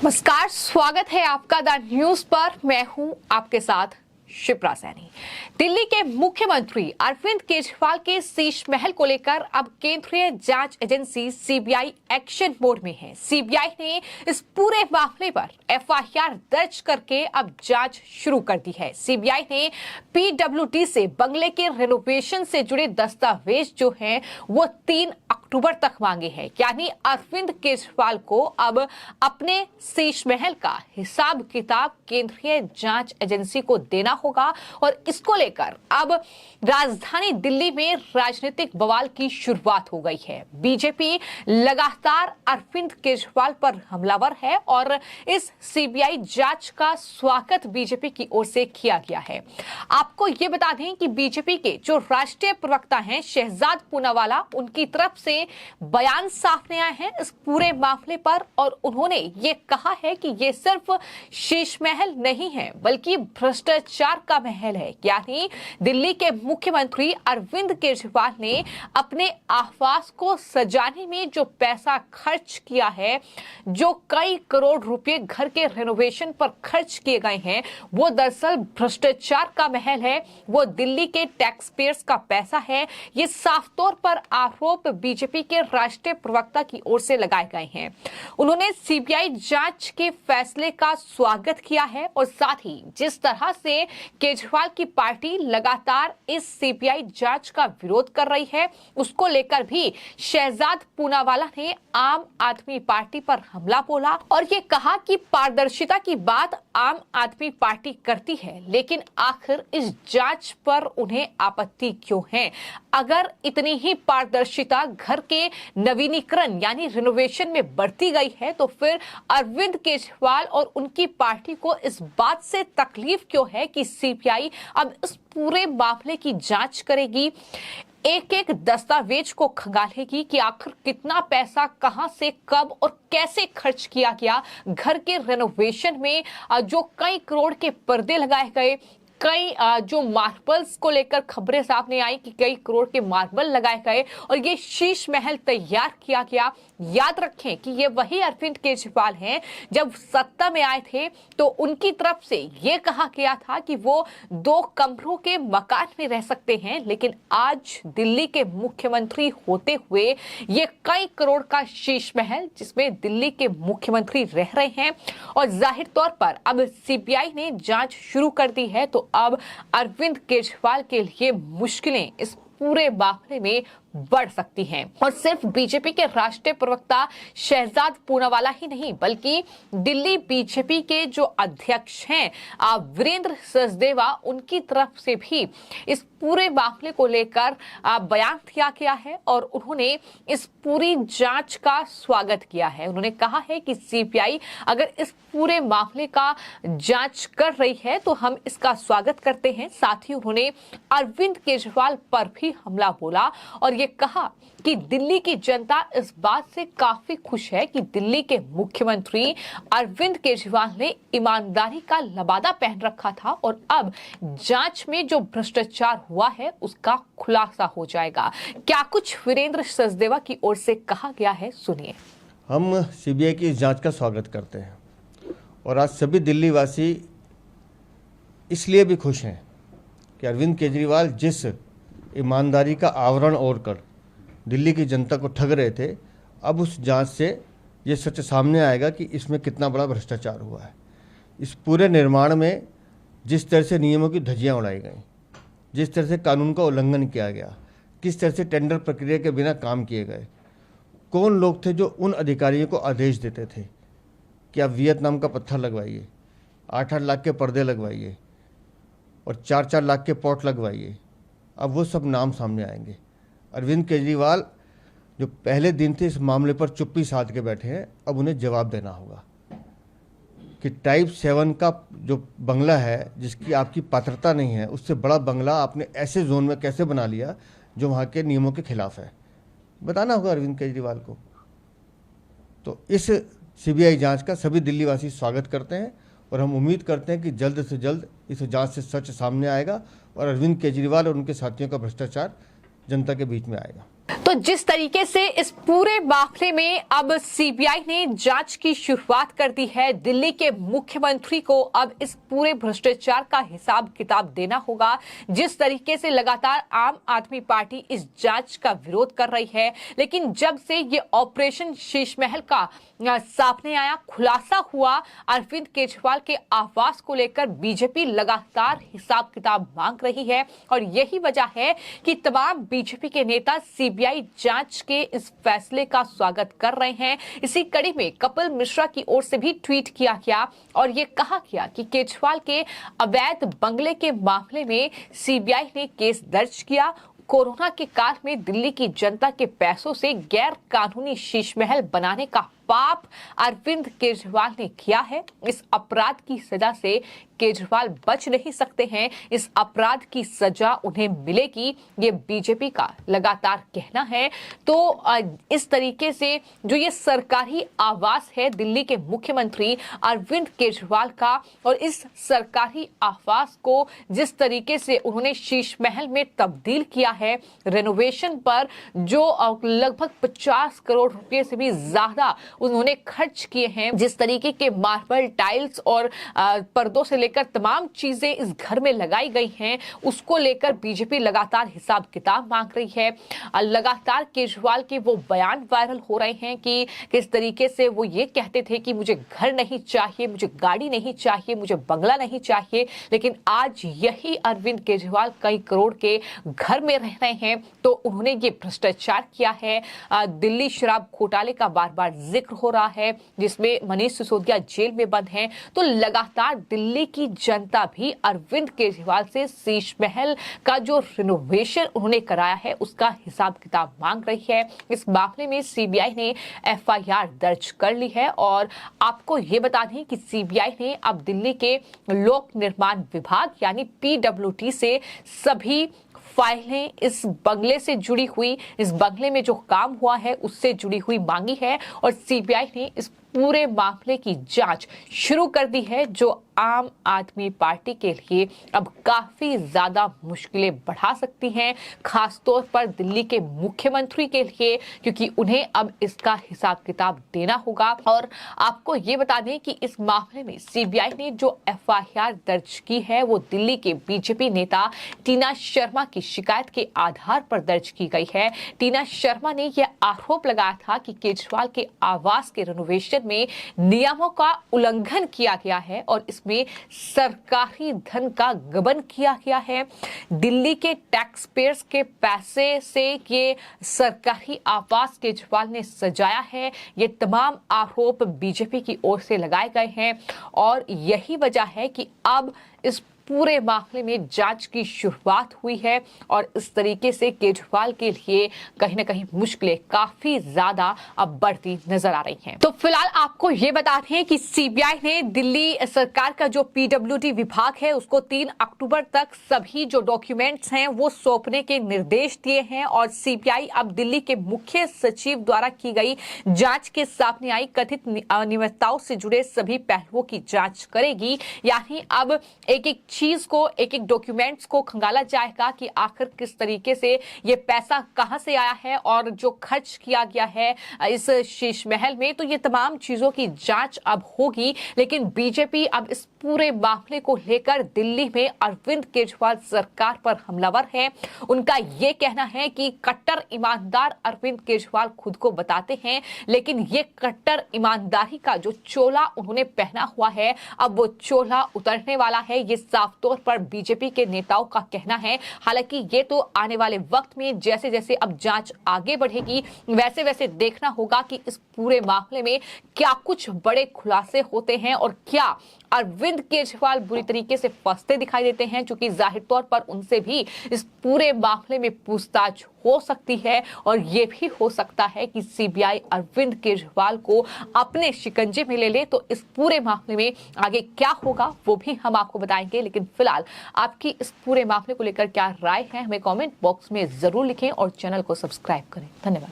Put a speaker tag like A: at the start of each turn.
A: नमस्कार, स्वागत है आपका द न्यूज पर। मैं हूं आपके साथ शिप्रा सैनी। दिल्ली के मुख्यमंत्री अरविंद केजरीवाल के शीश महल को लेकर अब केंद्रीय जांच एजेंसी सीबीआई एक्शन मोड में है। सीबीआई ने इस पूरे मामले पर एफआईआर दर्ज करके अब जांच शुरू कर दी है। सीबीआई ने पीडब्ल्यूडी से बंगले के रेनोवेशन से जुड़े दस्तावेज जो हैं वो 3 अक्टूबर तक मांगे हैं। यानी अरविंद केजरीवाल को अब अपने शीश महल का हिसाब किताब केंद्रीय जांच एजेंसी को देना होगा और इसको लेकर अब राजधानी दिल्ली में राजनीतिक बवाल की शुरुआत हो गई है। बीजेपी लगातार अरविंद केजरीवाल पर हमलावर है और इस सीबीआई जांच का स्वागत बीजेपी की ओर से किया गया है। आपको ये बता दें कि बीजेपी के जो राष्ट्रीय प्रवक्ता हैं शहजाद पूनावाला, उनकी तरफ से बयान सामने आए हैं इस पूरे मामले पर और उन्होंने ये कहा है कि ये सिर्फ शीश महल नहीं है बल्कि भ्रष्टाचार का महल है। यानी दिल्ली के मुख्यमंत्री अरविंद केजरीवाल ने अपने आवास को सजाने में जो पैसा खर्च किया है, जो कई करोड़ रुपए घर के रेनोवेशन पर खर्च किए गए हैं, वो दरअसल भ्रष्टाचार का महल है, वो दिल्ली के टैक्स पेयर्स का पैसा है। ये साफ तौर पर आरोप बीजेपी के राष्ट्रीय प्रवक्ता की ओर से लगाए गए हैं। उन्होंने सीबीआई जांच के फैसले का स्वागत किया है और साथ ही जिस तरह से केजरीवाल की पार्टी लगातार इस सीबीआई जांच का विरोध कर रही है, उसको लेकर भी शहजाद पूनावाला ने आम आदमी पार्टी पर हमला बोला और ये कहा कि पारदर्शिता की बात आम आदमी पार्टी करती है, लेकिन आखिर इस जांच पर उन्हें आपत्ति क्यों है? अगर इतनी ही पारदर्शिता घर के नवीनीकरण यानी रिनोवेशन में बढ़ती गई है तो फिर अरविंद केजरीवाल और उनकी पार्टी को इस बात से तकलीफ क्यों है कि सीबीआई अब इस पूरे मामले की जांच करेगी, एक एक दस्तावेज को खंगालेगी कि आखिर कितना पैसा कहां से कब और कैसे खर्च किया गया। घर के रेनोवेशन में जो कई करोड़ के पर्दे लगाए गए, कई जो मार्बल्स को लेकर खबरें सामने आई कि कई करोड़ के मार्बल लगाए गए और ये शीश महल तैयार किया गया। याद रखें कि ये वही अरविंद केजरीवाल हैं, जब सत्ता में आए थे तो उनकी तरफ से ये कहा गया था कि वो 2 कमरों के मकान में रह सकते हैं, लेकिन आज दिल्ली के मुख्यमंत्री होते हुए ये कई करोड़ का शीश महल जिसमें दिल्ली के मुख्यमंत्री रह रहे हैं और जाहिर तौर पर अब सीबीआई ने जांच शुरू कर दी है तो अब अरविंद केजरीवाल के लिए मुश्किलें इस पूरे मामले में बढ़ सकती हैं। और सिर्फ बीजेपी के राष्ट्रीय प्रवक्ता शहजाद पूनावाला ही नहीं बल्कि दिल्ली बीजेपी के जो अध्यक्ष हैं वीरेंद्र सचदेवा, उनकी तरफ से भी इस पूरे मामले को लेकर बयान दिया गया है और उन्होंने इस पूरी जांच का स्वागत किया है। उन्होंने कहा है कि सीबीआई अगर इस पूरे मामले का जांच कर रही है तो हम इसका स्वागत करते हैं। साथ ही उन्होंने अरविंद केजरीवाल पर भी हमला बोला और ये कहा कि दिल्ली की जनता इस बात से काफी खुश है कि दिल्ली के मुख्यमंत्री अरविंद केजरीवाल ने ईमानदारी का लबादा पहन रखा था और अब जांच में जो भ्रष्टाचार हुआ है उसका खुलासा हो जाएगा। क्या कुछ वीरेंद्र सचदेवा की ओर से कहा गया है, सुनिए।
B: हम सीबीआई की जांच का स्वागत करते हैं और आज सभी दिल्ली वासी इसलिए भी खुश हैं कि अरविंद केजरीवाल जिस ईमानदारी का आवरण ओढ़ कर दिल्ली की जनता को ठग रहे थे, अब उस जांच से ये सच सामने आएगा कि इसमें कितना बड़ा भ्रष्टाचार हुआ है। इस पूरे निर्माण में जिस तरह से नियमों की धज्जियां उड़ाई गई, जिस तरह से कानून का उल्लंघन किया गया, किस तरह से टेंडर प्रक्रिया के बिना काम किए गए, कौन लोग थे जो उन अधिकारियों को आदेश देते थे कि आप वियतनाम का पत्थर लगवाइए, 8-8 लाख के पर्दे लगवाइए और 4-4 लाख के पॉट लगवाइए। अब वो सब नाम सामने आएंगे। अरविंद केजरीवाल जो पहले दिन थे इस मामले पर चुप्पी साध के बैठे हैं, अब उन्हें जवाब देना होगा कि टाइप 7 का जो बंगला है जिसकी आपकी पात्रता नहीं है, उससे बड़ा बंगला आपने ऐसे जोन में कैसे बना लिया जो वहाँ के नियमों के खिलाफ है। बताना होगा अरविंद केजरीवाल को। तो इस सीबीआई जांच का सभी दिल्लीवासी स्वागत करते हैं और हम उम्मीद करते हैं कि जल्द से जल्द इस जांच से सच सामने आएगा और अरविंद केजरीवाल और उनके साथियों का भ्रष्टाचार जनता के बीच में आएगा।
A: तो जिस तरीके से इस पूरे मामले में अब सीबीआई ने जांच की शुरुआत कर दी है, दिल्ली के मुख्यमंत्री को अब इस पूरे भ्रष्टाचार का हिसाब किताब देना होगा। जिस तरीके से लगातार आम आदमी पार्टी इस जांच का विरोध कर रही है, लेकिन जब से ये ऑपरेशन शीशमहल का सामने आया, खुलासा हुआ, अरविंद केजरीवाल के आवास को लेकर बीजेपी लगातार हिसाब किताब मांग रही है। और यही वजह है कि तमाम बीजेपी के नेता सीबीआई जांच के इस फैसले का स्वागत कर रहे हैं। इसी कड़ी में कपिल मिश्रा की ओर से भी ट्वीट किया गया और ये कहा गया कि केजरीवाल के अवैध बंगले के मामले में सीबीआई ने केस दर्ज किया। कोरोना के काल में दिल्ली की जनता के पैसों से गैर कानूनी शीशमहल बनाने का पाप अरविंद केजरीवाल ने किया है। इस अपराध की सजा से केजरीवाल बच नहीं सकते हैं। इस अपराध की सजा उन्हें मिलेगी, ये बीजेपी का लगातार कहना है। तो इस तरीके से जो ये सरकारी आवास है दिल्ली के मुख्यमंत्री अरविंद केजरीवाल का, और इस सरकारी आवास को जिस तरीके से उन्होंने शीशमहल में तब्दील किया है, रेनोवेशन पर जो लगभग 50 करोड़ रुपए से भी ज्यादा उन्होंने खर्च किए हैं, जिस तरीके के मार्बल, टाइल्स और पर्दों से लेकर तमाम चीजें इस घर में लगाई गई हैं, उसको लेकर बीजेपी लगातार हिसाब किताब मांग रही है। लगातार केजरीवाल के वो बयान वायरल हो रहे हैं कि किस तरीके से वो ये कहते थे कि मुझे घर नहीं चाहिए, मुझे गाड़ी नहीं चाहिए, मुझे बंगला नहीं चाहिए, लेकिन आज यही अरविंद केजरीवाल कई करोड़ के घर में रह रहे हैं। तो उन्होंने ये भ्रष्टाचार किया है। दिल्ली शराब घोटाले का बार बार जिक्र हो रहा है, जिसमें मनीष सिसोदिया जेल में बंद हैं। तो लगातार दिल्ली की जनता भी अरविंद केजरीवाल से शीशमहल का जो रिनोवेशन उन्होंने कराया है उसका हिसाब किताब मांग रही है। इस मामले में सीबीआई ने एफआईआर दर्ज कर ली है। और आपको ये बता दें कि सीबीआई ने अब दिल्ली के लोक निर्माण विभाग यानी पीडब्ल्यूडी से सभी फाइलें इस बंगले से जुड़ी हुई, इस बंगले में जो काम हुआ है उससे जुड़ी हुई मांगी है। और सीबीआई ने इस पूरे मामले की जांच शुरू कर दी है, जो आम आदमी पार्टी के लिए अब काफी ज्यादा मुश्किलें बढ़ा सकती हैं, खासतौर पर दिल्ली के मुख्यमंत्री के लिए, क्योंकि उन्हें अब इसका हिसाब किताब देना होगा। और आपको ये बता दें कि इस मामले में सीबीआई ने जो एफआईआर दर्ज की है वो दिल्ली के बीजेपी नेता टीना शर्मा की शिकायत के आधार पर दर्ज की गई है। टीना शर्मा ने यह आरोप लगाया था कि केजरीवाल के आवास के रेनोवेशन में नियमों का उल्लंघन किया गया है और इसमें सरकारी धन का गबन किया गया है। दिल्ली के टैक्स पेयर्स के पैसे से ये सरकारी आवास केजरीवाल ने सजाया है। ये तमाम आरोप बीजेपी की ओर से लगाए गए हैं और यही वजह है कि अब इस पूरे मामले में जांच की शुरुआत हुई है और इस तरीके से केजरीवाल के लिए कहीं ना कहीं मुश्किलें काफी ज्यादा अब बढ़ती नजर आ रही हैं। तो फिलहाल आपको ये बताते हैं कि सीबीआई ने दिल्ली सरकार का जो पीडब्ल्यूडी विभाग है उसको 3 अक्टूबर तक सभी जो डॉक्यूमेंट्स हैं वो सौंपने के निर्देश दिए हैं। और सीबीआई अब दिल्ली के मुख्य सचिव द्वारा की गई जांच के सामने आई कथित अनियमितताओं से जुड़े सभी पहलुओं की जांच करेगी। यानी अब एक एक चीज को, एक एक डॉक्यूमेंट्स को खंगाला जाएगा कि आखिर किस तरीके से ये पैसा कहां से आया है और जो खर्च किया गया है इस शीशमहल में। तो ये तमाम चीजों की जांच अब होगी। लेकिन बीजेपी अब इस पूरे मामले को लेकर दिल्ली में अरविंद केजरीवाल सरकार पर हमलावर है। उनका ये कहना है कि कट्टर ईमानदार अरविंद केजरीवाल खुद को बताते हैं, लेकिन ये कट्टर ईमानदारी का जो चोला उन्होंने पहना हुआ है अब वो चोला उतरने वाला है, ये साफ तौर पर बीजेपी के नेताओं का कहना है। हालांकि ये तो आने वाले वक्त में जैसे जैसे अब जांच आगे बढ़ेगी वैसे वैसे देखना होगा कि इस पूरे मामले में क्या कुछ बड़े खुलासे होते हैं और क्या अरविंद केजरीवाल बुरी तरीके से फंसते दिखाई देते हैं, क्योंकि जाहिर तौर पर उनसे भी इस पूरे मामले में पूछताछ हो सकती है। और ये भी हो सकता है कि सीबीआई अरविंद केजरीवाल को अपने शिकंजे में ले ले। तो इस पूरे मामले में आगे क्या होगा वो भी हम आपको बताएंगे। लेकिन फिलहाल आपकी इस पूरे मामले को लेकर क्या राय है हमें कमेंट बॉक्स में जरूर लिखें और चैनल को सब्सक्राइब करें। धन्यवाद।